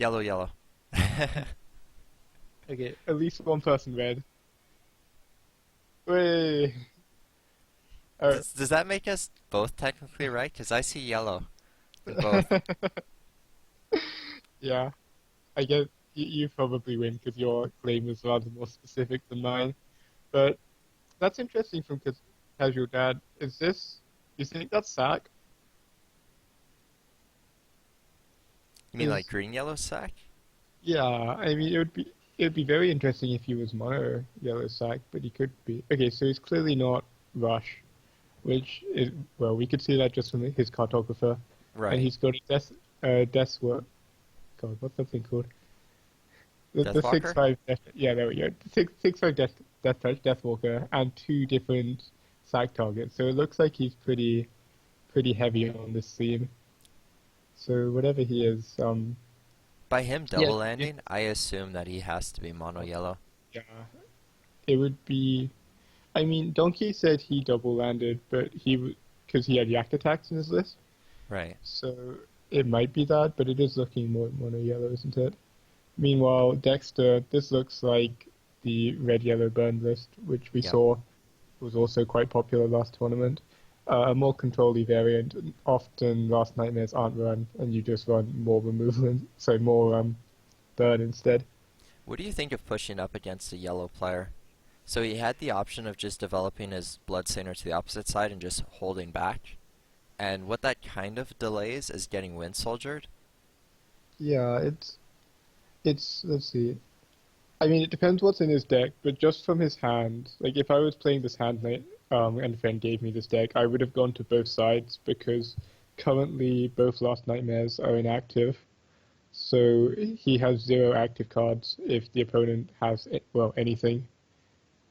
Yellow, yellow. Okay, at least one person red. Way. Oh. Does that make us both technically right? Because I see yellow in both. Yeah, I guess you probably win because your claim is rather more specific than mine. But that's interesting from Casual Dad. Is this? You think that's sack? You mean like Because green, yellow sack? yeah, I mean it would be very interesting if he was mono yellow sack, but he could be. Okay, so he's clearly not Rush, which is well, we could see that just from his cartographer, and Right. he's got a death work. God, what's that thing called? The six Deathwalker? five death, yeah, there we go. Six five death touch Deathwalker and two different sack targets. So it looks like he's pretty heavy on this theme. So whatever he is, By him yeah, double landing, I assume that he has to be mono yellow. yeah, it would be. I mean, Donkey said he double landed, but because he had yak attacks in his list, Right. so it might be that. But it is looking more mono yellow, isn't it? Meanwhile, Dexter, this looks like the red yellow burn list, which we Yep. saw was also quite popular last tournament. A more control-y variant. Often last nightmares aren't run, and you just run more removal, so more burn instead. What do you think of pushing up against a yellow player? So he had the option of just developing his Bloodstainer to the opposite side and just holding back. And what that kind of delays is getting Wind Soldiered. Yeah, it's let's see. I mean, it depends what's in his deck, but just from his hand, like if I was playing this hand night, and a friend gave me this deck, I would have gone to both sides because currently both Last Nightmares are inactive. So he has zero active cards if the opponent has, well, anything.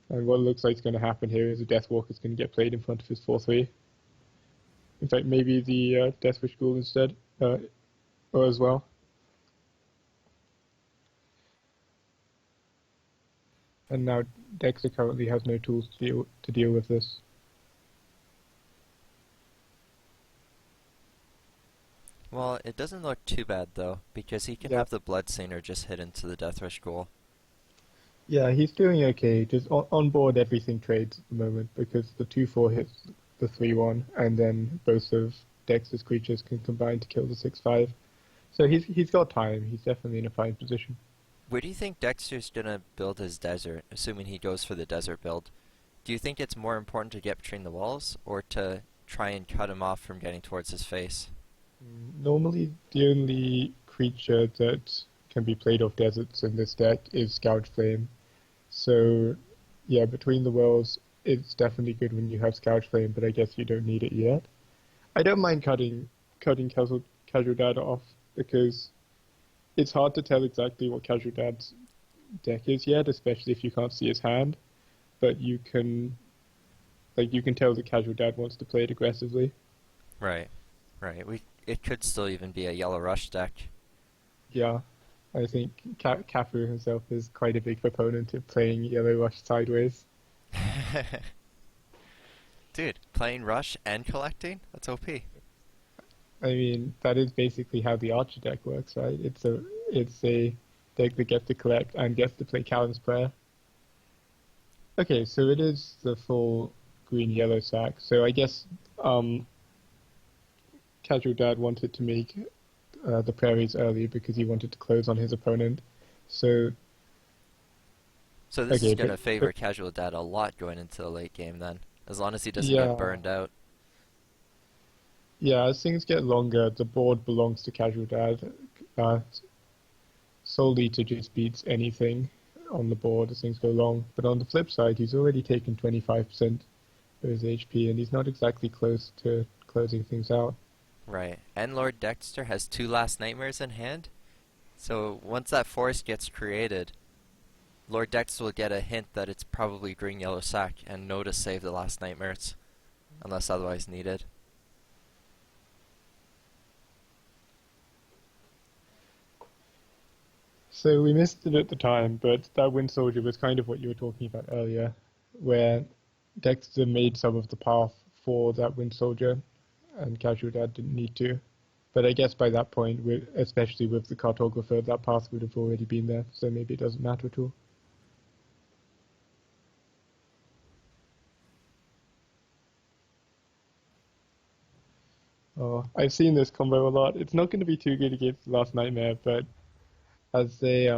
And what looks like is going to happen here is a Deathwalker is going to get played in front of his 4/3. In fact, maybe the Deathwish Ghoul instead, or as well. And now Dexter currently has no tools to deal with this. Well, it doesn't look too bad though, because he can Yeah, have the Bloodstainer just hit into the Deathrush goal. yeah, he's doing okay. Just on board everything trades at the moment because the 2/4 hits the 3/1, and then both of Dexter's creatures can combine to kill the 6/5. So he's got time. He's definitely in a fine position. Where do you think Dexter's gonna build his desert, assuming he goes for the desert build? Do you think it's more important to get between the walls, or to try and cut him off from getting towards his face? Normally, the only creature that can be played off deserts in this deck is Scourge Flame. So, yeah, between the worlds, it's definitely good when you have Scourge Flame, but I guess you don't need it yet. I don't mind cutting Casual Dad off because it's hard to tell exactly what Casual Dad's deck is yet, especially if you can't see his hand. But you can tell that Casual Dad wants to play it aggressively. Right, right. It could still even be a yellow rush deck. Yeah, I think Cafu himself is quite a big proponent of playing Yellow Rush sideways. Dude, playing rush and collecting? That's OP. I mean, that is basically how the Archer deck works, right? It's a deck that gets to collect and gets to play Callum's Prayer. Okay, so it is the full green yellow sack. So I guess Casual Dad wanted to make the prairies early because he wanted to close on his opponent. So So this is okay, gonna but favor Casual Dad a lot going into the late game then, as long as he doesn't get yeah, burned out. yeah. As things get longer, the board belongs to Casual Dad solely to just beat anything on the board as things go long. But on the flip side, he's already taken 25% of his HP, and he's not exactly close to closing things out. Right. And LordDexter has two Last Nightmares in hand, so once that forest gets created, LordDexter will get a hint that it's probably green yellow sack and know to save the Last Nightmares, unless otherwise needed. So we missed it at the time, but that Wind Soldier was kind of what you were talking about earlier, where Dexter made some of the path for that Wind Soldier, and Casual Dad didn't need to. But I guess by that point, especially with the cartographer, that path would have already been there, so maybe it doesn't matter at all. Oh, I've seen this combo a lot. It's not going to be too good against the Last Nightmare, but as they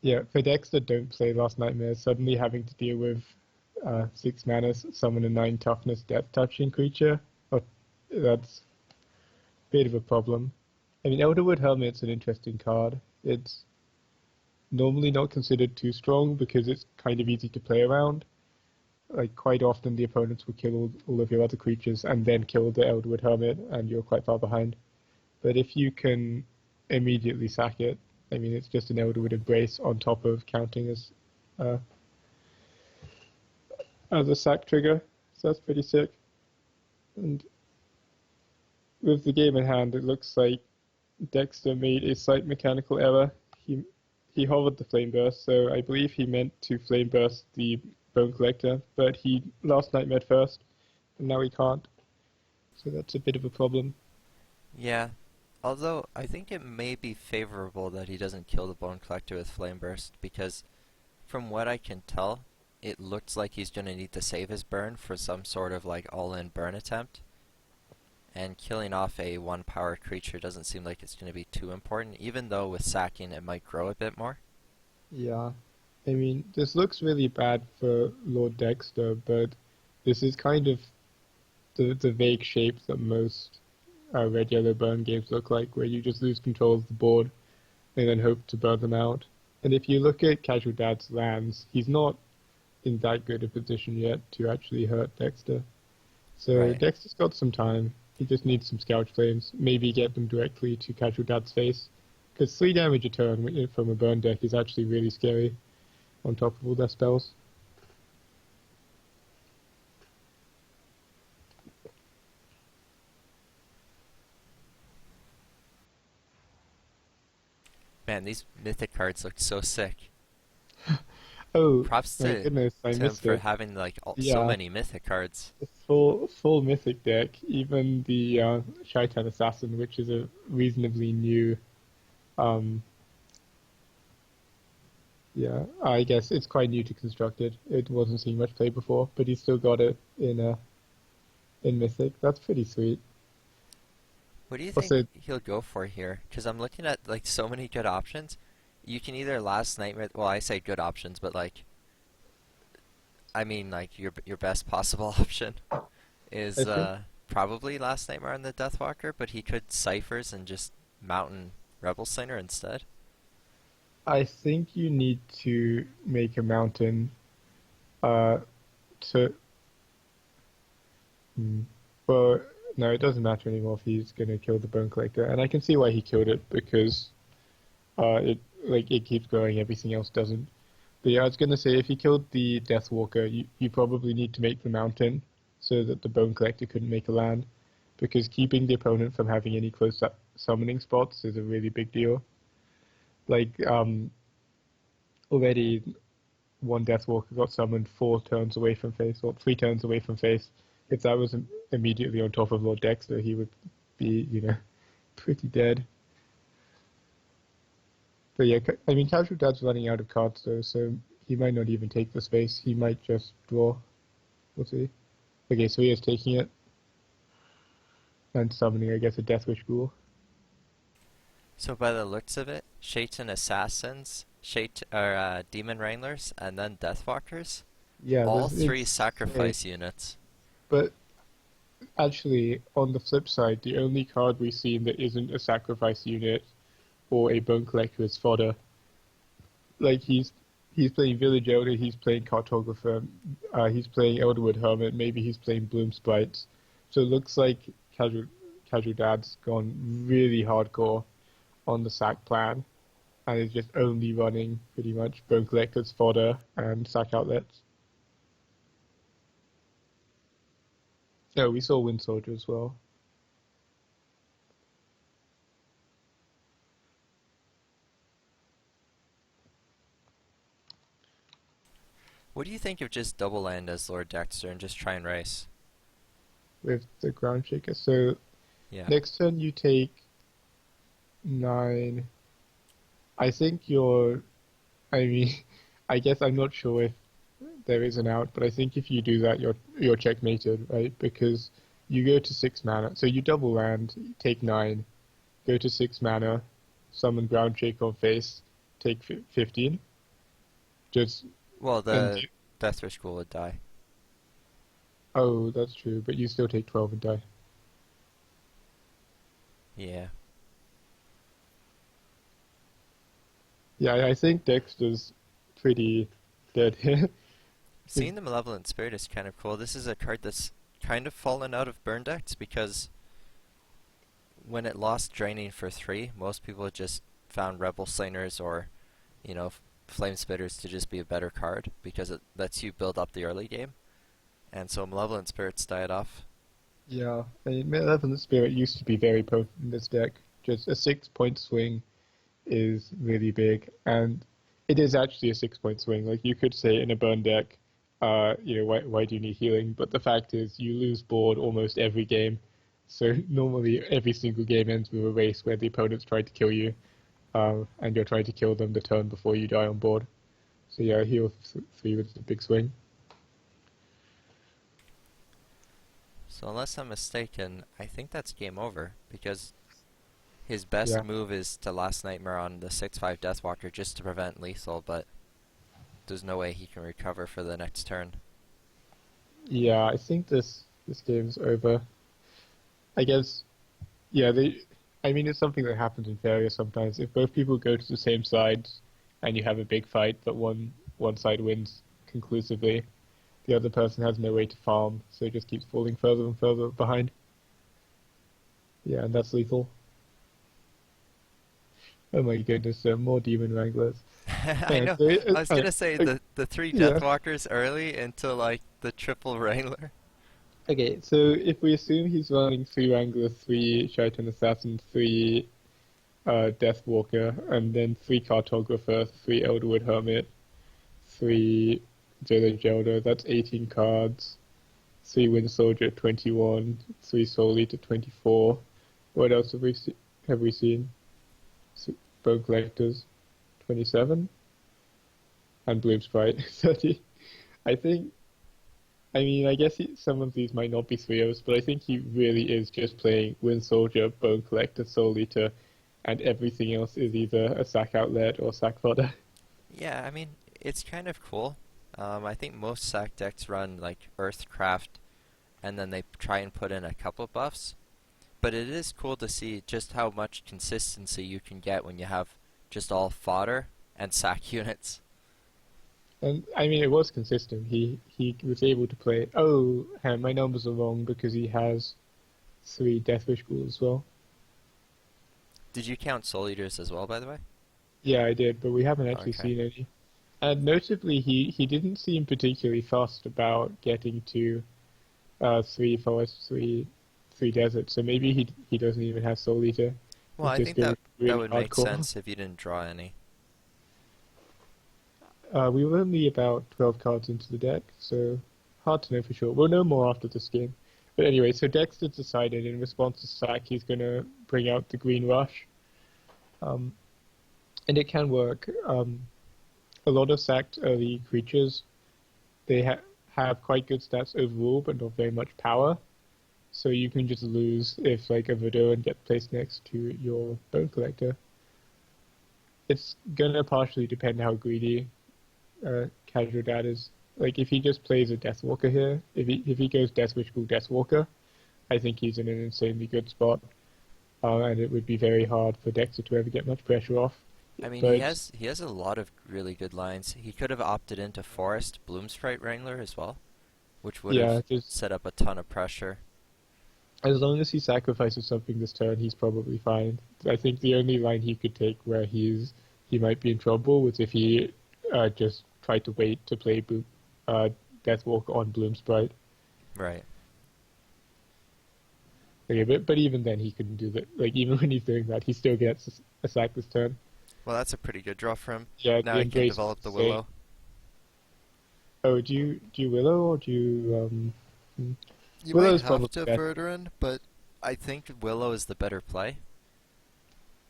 yeah, for decks that don't play Last Nightmare, suddenly having to deal with 6 mana, summon a 9 toughness death touching creature, oh, that's a bit of a problem. I mean, Elderwood Hermit's an interesting card. It's normally not considered too strong because it's kind of easy to play around. Like, quite often the opponents will kill all of your other creatures and then kill the Elderwood Hermit, and you're quite far behind. But if you can immediately sack it, I mean, it's just an Elderwood Embrace on top of counting uh, as a sack trigger, so that's pretty sick. And with the game in hand, it looks like Dexter made a slight mechanical error. He hovered the Flame Burst, so I believe he meant to Flame Burst the Bone Collector, but he Last Nightmare first, and now he can't. So that's a bit of a problem. Yeah. Although, I think it may be favorable that he doesn't kill the Bone Collector with Flame Burst, because from what I can tell, it looks like he's gonna need to save his burn for some sort of like all-in burn attempt. And killing off a 1 power creature doesn't seem like it's gonna be too important, even though with sacking it might grow a bit more. Yeah. I mean, this looks really bad for Lord Dexter, but this is kind of the vague shape that most red yellow burn games look like, where you just lose control of the board and then hope to burn them out. And if you look at Casual Dad's lands, he's not in that good a position yet to actually hurt Dexter. So Right. Dexter's got some time. He just needs some Scourge Flames, maybe get them directly to Casual Dad's face. Because 3 damage a turn from a burn deck is actually really scary on top of all their spells. Man, these mythic cards look so sick. Oh, Props my to goodness, I him missed for it. having like so Yeah, many mythic cards. the full mythic deck, even the Shaitan Assassin, which is a reasonably new, um, yeah, I guess it's quite new to Constructed. It wasn't seeing much play before, but he still got it in Mythic. That's pretty sweet. What do you think Also, he'll go for here? Because I'm looking at like so many good options. You can either Last Nightmare. Well, I say good options, but like I mean like your best possible option I is think probably Last Nightmare on the Deathwalker, but he could Ciphers and just Mountain Rebel Slinger instead. I think you need to make a mountain uh to hmm, well no, it doesn't matter anymore if he's gonna kill the Bone Collector, and I can see why he killed it because it keeps growing, everything else doesn't. But yeah, I was gonna say if he killed the Deathwalker, you probably need to make the mountain so that the Bone Collector couldn't make a land, because keeping the opponent from having any close summoning spots is a really big deal. Like already one Deathwalker got summoned 4 turns away from face, or 3 turns away from face. If that was immediately on top of Lord Dexter, he would be, pretty dead. But yeah, I mean, Casual Dad's running out of cards though, so he might not even take the space. He might just draw. We'll see. Okay, so he is taking it and summoning, I guess, a Deathwish Ghoul. So by the looks of it, Shaitan Assassins, Demon Wranglers, and then Deathwalkers. Yeah, All three it's scary. sacrifice units. But actually, on the flip side, the only card we've seen that isn't a sacrifice unit or a Bone Collector is fodder. Like he's playing Village Elder, he's playing Cartographer, he's playing Elderwood Hermit, maybe he's playing Bloom Sprites. So it looks like Casual Casual Dad's gone really hardcore on the sack plan and is just only running pretty much Bone Collectors, fodder, and sack outlets. Oh, we saw Wind Soldier as well. What do you think of just double land as Lord Dexter and just try and race? With the Ground Shaker. So Yeah. Next turn you take 9. I think you're. I mean, I guess I'm not sure if there is an out, but I think if you do that, you're checkmated, right? Because you go to 6 mana, so you double land, take 9, go to 6 mana, summon ground shake on face, take 15. Just Well, and the Death Wish School would die. oh, that's true, but you still take 12 and die. Yeah. Yeah, I think Dexter's pretty dead here. Seeing the Malevolent Spirit is kind of cool. This is a card that's kind of fallen out of burn decks because when it lost Draining for 3, most people just found Rebel Slingers or, Flame Spitters to just be a better card because it lets you build up the early game. And so Malevolent Spirits died off. Yeah, I mean, Malevolent Spirit used to be very potent in this deck. Just a 6 point swing is really big, and it is actually a 6 point swing. Like you could say in a burn deck, why do you need healing? But the fact is, you lose board almost every game. So normally every single game ends with a race where the opponent's tried to kill you, and you're trying to kill them the turn before you die on board. So yeah, heal 3 with a big swing. So unless I'm mistaken, I think that's game over because his best Yeah, move is to Last Nightmare on the 6/5 Deathwalker just to prevent lethal, but there's no way he can recover for the next turn. yeah, I think this game's over. I guess, yeah, I mean, it's something that happens in failure sometimes. If both people go to the same sides and you have a big fight, but one side wins conclusively, the other person has no way to farm, so it just keeps falling further and further behind. Yeah, and that's lethal. Oh my goodness, more demon wranglers. I Yeah, know. so I was gonna say the 3 yeah. Deathwalkers early into like the triple Wrangler. Okay, so if we assume he's running 3 wranglers, 3 Shaitan Assassin, 3 Deathwalker, and then 3 Cartographer, 3 Elderwood Hermit, 3 Zelda, that's 18 cards. 3 Wind Soldier, 21. 3 Soul Eater, 24. What else have we seen? Bone Collectors, 27. And Bloom Sprite, 30. I think, I mean, I guess some of these might not be 3-0s, but I think he really is just playing Wind Soldier, Bone Collector, Soul Eater, and everything else is either a sack outlet or sack fodder. Yeah, I mean, it's kind of cool. I think most sack decks run like Earthcraft and then they try and put in a couple buffs. But it is cool to see just how much consistency you can get when you have just all fodder and sack units. And I mean, it was consistent. He was able to play. Oh, my numbers are wrong because he has 3 Deathwish Ghouls as well. Did you count Soul Eaters as well, by the way? Yeah, I did, but we haven't actually Okay. seen any. And notably, he didn't seem particularly fussed about getting to 3 forests, three deserts. So maybe he doesn't even have Soul Eater. Well, He's I just think going that really would make hardcore. sense if you didn't draw any. We were only about 12 cards into the deck, so hard to know for sure. We'll know more after this game. But anyway, so Dexter decided in response to sack he's going to bring out the Green Rush. Um, and it can work. A lot of sacked early creatures, they have quite good stats overall, but not very much power. So you can just lose if like a Verdurn gets placed next to your Bone Collector. It's gonna partially depend how greedy Casual Dad is. Like if he just plays a Deathwalker here, if he goes Deathwish Ghoul Deathwalker, I think he's in an insanely good spot, and it would be very hard for Dexter to ever get much pressure off. I mean, he But has he has a lot of really good lines. He could have opted into Forest Bloomsprite Wrangler as well, which would yeah, have just set up a ton of pressure. as long as he sacrifices something this turn, he's probably fine. I think the only line he could take where he might be in trouble was if he just tried to wait to play uh, Deathwalk on Bloomsprite. Right. Okay, but even then he couldn't do that. Like even when he's doing that, he still gets a sack this turn. Well, that's a pretty good draw for him. Yeah, Now the he can embrace is develop the insane. Willow. Oh, do you Willow or do you You might Willow's have probably to better. Verduran, but I think Willow is the better play.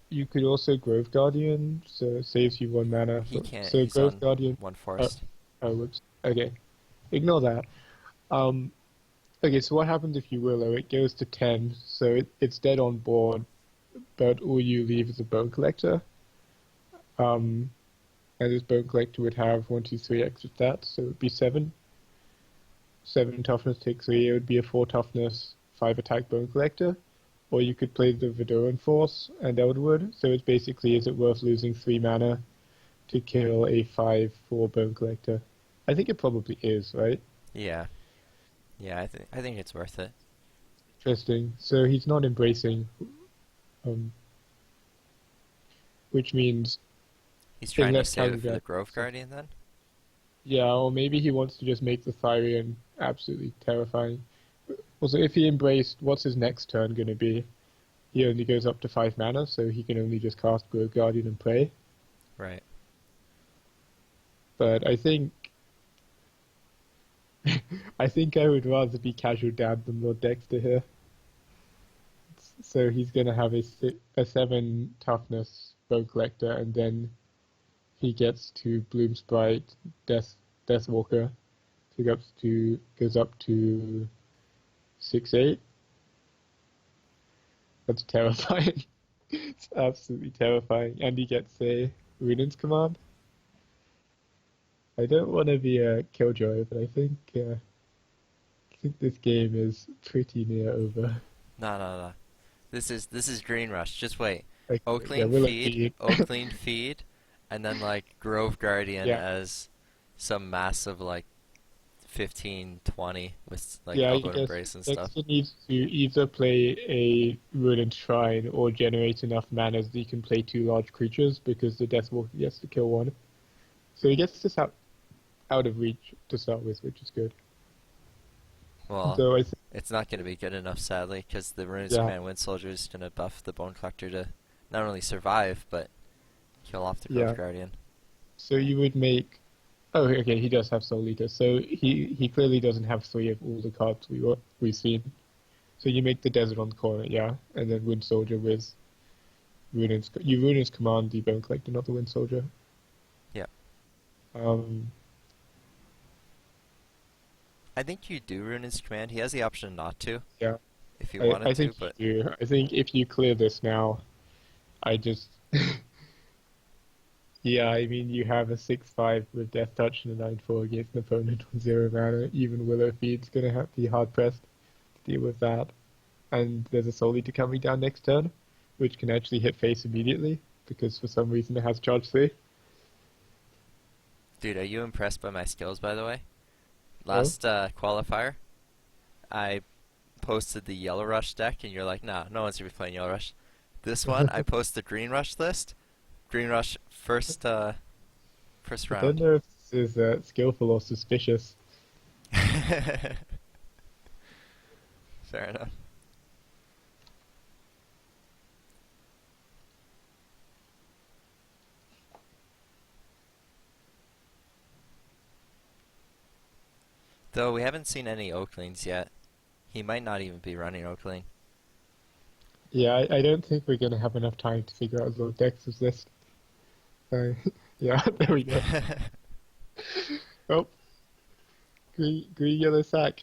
You could also Grove Guardian, so it saves you 1 mana. He can't. So He's Grove on Guardian. one Oh, forest. oh, whoops. Okay, ignore that. Um, okay, so what happens if you Willow? It goes to 10, so it's dead on board, but all you leave is a Bone Collector. Um, and this Bone Collector would have 1, 2, 3 extra stats, so it would be 7. 7 toughness, take 3, it would be a 4 toughness, 5 attack Bone Collector. Or you could play the Vidoran Force and Eldwood, so it's basically, is it worth losing 3 mana to kill a 5/4 Bone Collector? I think it probably is, right? Yeah. Yeah, I think it's worth it. Interesting. So he's not embracing, um, which means He's trying to unless save it for the Caligan. Grove Guardian then? Yeah, or maybe he wants to just make the Thyrian absolutely terrifying. Also, if he embraced, what's his next turn going to be? He only goes up to 5 mana, so he can only just cast Grove Guardian and play. Right. But I think I think I would rather be casual dad than LordDexter here. So he's going to have a 7 toughness Bone Collector, and then he gets to Bloom Sprite, Deathwalker, so goes up to 6/8. That's terrifying. It's absolutely terrifying. And he gets a Ruinance Command. I don't want to be a killjoy, but I think this game is pretty near over. No, no, no. This is Green Rush. Just wait. Like, yeah, Oakling we'll feed, see. Oakling feed, and then like Grove Guardian Yeah, as some massive like 15, 20 with like yeah. I Elbow guess Embrace and stuff. Dexter needs to either play a Ruined Shrine or generate enough mana that he can play 2 large creatures because the Deathwalker gets to kill one. So he gets this out of reach to start with, which is good. Well, So I think, it's not going to be good enough, sadly, because the Rune's yeah, Command Wind Soldier is going to buff the Bone Collector to not only survive, but kill off the yeah. Grove Guardian. So you would make. Oh, okay. He does have Soul Eater, so he clearly doesn't have 3 of all the cards we've seen. So you make the Desert on the corner, yeah, and then Wind Soldier with Ruin's Command the Bone Collector, not the Wind Soldier. Yeah. Um, I think you do Rune's Command. He has the option not to, yeah, if he I wanted to, think but you do. I think if you clear this now, I just. Yeah, I mean, you have a 6/5 with Death Touch and a 9/4 against an opponent on 0 mana. Even Willow Feed's going to be hard pressed to deal with that. And there's a Soul Eater coming down next turn, which can actually hit face immediately, because for some reason it has charge 3. dude, are you impressed by my skills, by the way? Oh? Last qualifier, I posted the Yellow Rush deck, and you're like, nah, no one's gonna be playing Yellow Rush. This one, I post the Green Rush list. Green Rush first I don't round. know if this is skillful or suspicious. Fair enough. Though we haven't seen any Oaklings yet. He might not even be running Oakling. Yeah, I don't think we're going to have enough time to figure out Lord Dexter's list. So, yeah, there we go. Oh, green yellow sack.